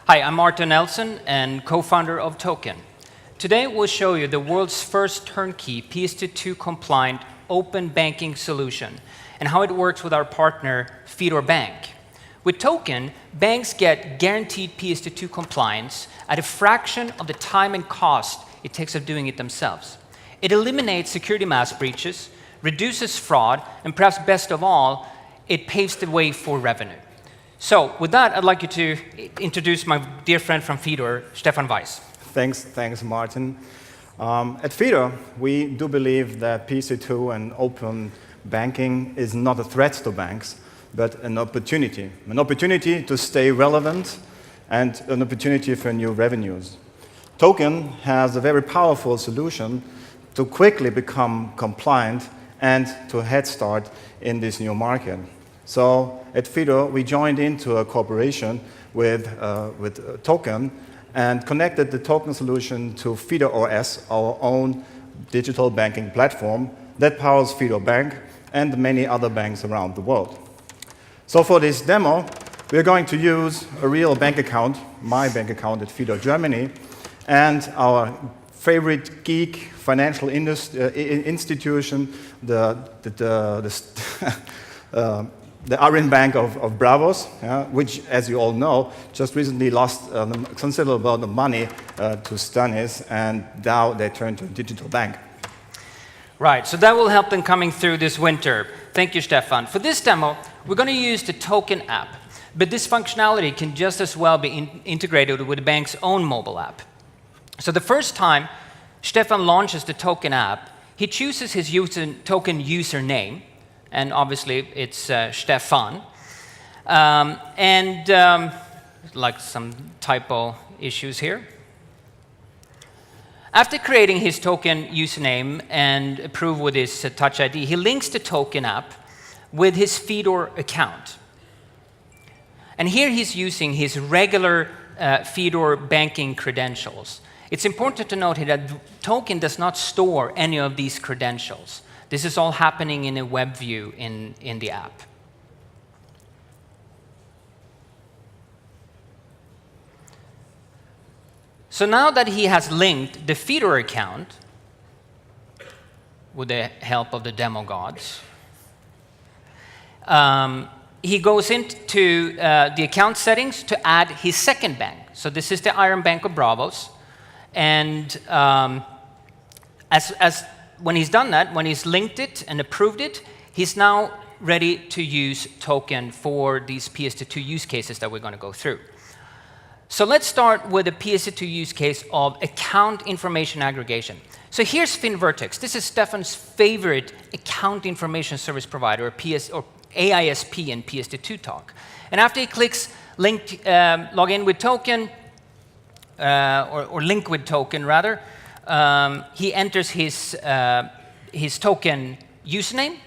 Hi, I'm Martin Nelson and co-founder of Token. Today we'll show you the world's first turnkey PSD2 compliant open banking solution and how it works with our partner Finovate. With Token, banks get guaranteed PSD2 compliance at a fraction of the time and cost it takes of doing it themselves. It eliminates security mass breaches, reduces fraud, and perhaps best of all, it paves the way for revenue. So with that, I'd like you to introduce my dear friend from Fidor, Stefan Weiss. Thanks, Martin. At Fidor, we do believe that PSD2 and open banking is not a threat to banks, but an opportunity to stay relevant and an opportunity for new revenues. Token has a very powerful solution to quickly become compliant and to head start in this new market. So at Fidor, we joined into a cooperation with Token and connected the Token solution to Fidor OS, our own digital banking platform that powers Fidor Bank and many other banks around the world. So for this demo, we're going to use a real bank account, my bank account at Fidor Germany, and our favorite geek financial institution, the Iron Bank of Bravos, which, as you all know, just recently lost a considerable amount of money to Stanis, and now they turned to a digital bank. Right, so that will help them coming through this winter. Thank you, Stefan. For this demo, we're going to use the Token app, but this functionality can just as well be integrated with the bank's own mobile app. So the first time Stefan launches the Token app, he chooses his Token username, and obviously it's Stefan. Like some typo issues here. After creating his Token username and approve with his Touch ID, he links the Token app with his Fidor account. And here he's using his regular Fidor banking credentials. It's important to note here that Token does not store any of these credentials. This is all happening in a web view in the app. So now that he has linked the Fidor account with the help of the demo gods, he goes into the account settings to add his second bank. So this is the Iron Bank of Bravos. And when he's done that, when he's linked it and approved it, he's now ready to use Token for these PSD2 use cases that we're going to go through. So let's start with the PSD2 use case of account information aggregation. So here's Finovate. This is Stefan's favorite account information service provider, or AISP in PSD2 talk. And after he clicks log in with Token, or link with Token rather, he enters his Token username,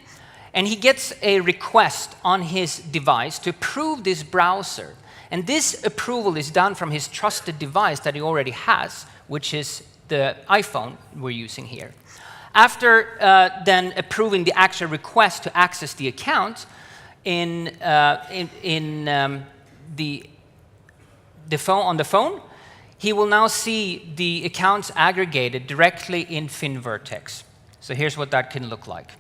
and he gets a request on his device to approve this browser. And this approval is done from his trusted device that he already has, which is the iPhone we're using here. After then approving the actual request to access the account on the phone, he will now see the accounts aggregated directly in Finovate. So here's what that can look like.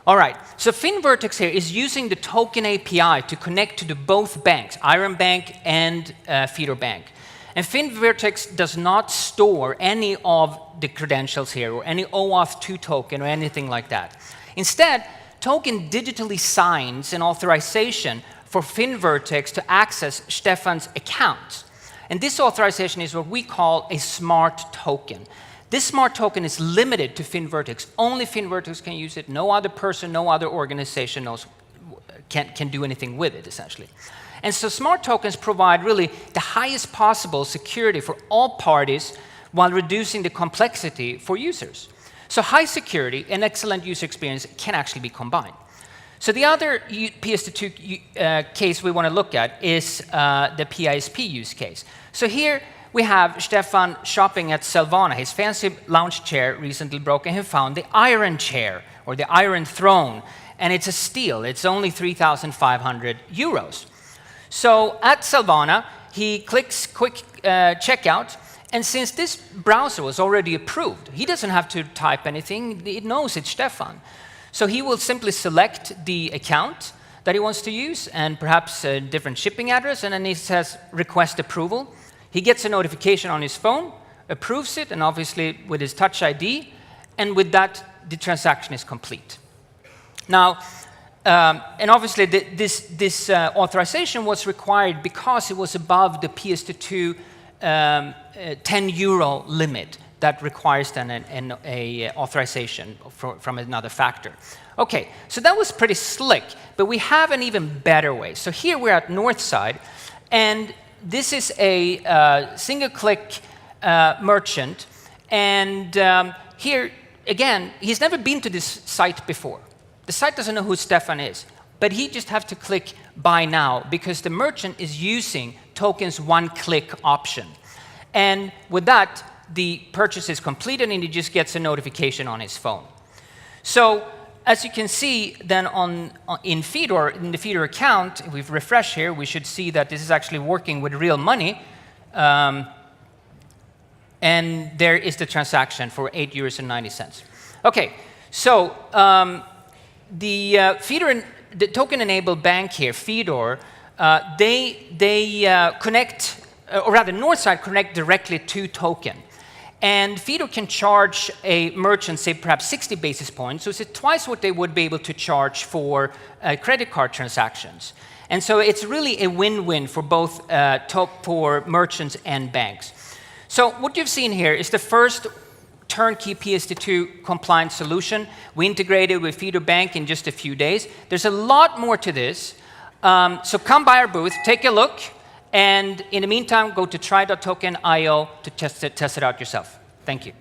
All right, so Finovate here is using the Token API to connect to both banks, Iron Bank and Fidor Bank. And Finovate does not store any of the credentials here, or any OAuth 2 token, or anything like that. Instead, Token digitally signs an authorization for Finovate to access Stefan's account. And this authorization is what we call a smart token. This smart token is limited to Finovate. Only Finovate can use it. No other person, no other organization can do anything with it, essentially. And so smart tokens provide really the highest possible security for all parties while reducing the complexity for users. So high security and excellent user experience can actually be combined. So the other PSD2 case we want to look at is the PISP use case. So here we have Stefan shopping at Selvana. His fancy lounge chair recently broke, and he found the Iron Chair, or the Iron Throne, and it's a steal. It's only 3,500 euros. So at Selvana, he clicks quick checkout. And since this browser was already approved, he doesn't have to type anything. It knows it's Stefan. So he will simply select the account that he wants to use and perhaps a different shipping address, and then he says request approval. He gets a notification on his phone, approves it, and obviously with his Touch ID, and with that, the transaction is complete. Now, and obviously this authorization was required because it was above the PSD2 €10 limit that requires then an authorization from another factor. Okay, so that was pretty slick, but we have an even better way. So here we're at Northside, and this is a single-click merchant, and here, again, he's never been to this site before. The site doesn't know who Stefan is, but he just has to click Buy Now because the merchant is using tokens one-click option. And with that, the purchase is completed and he just gets a notification on his phone. So as you can see then in Fidor, in the Fidor account, if we refresh here, we should see that this is actually working with real money. And there is the transaction for €8.90. Okay, so the token-enabled bank here, Fidor, they connect, or rather Northside connect directly to token. And Fidor can charge a merchant, say perhaps 60 basis points, so it's twice what they would be able to charge for credit card transactions. And so it's really a win-win for both for merchants and banks. So what you've seen here is the first turnkey PSD2 compliant solution. We integrated with Fidor Bank in just a few days. There's a lot more to this. So come by our booth, take a look, and in the meantime, go to try.token.io to test it out yourself. Thank you.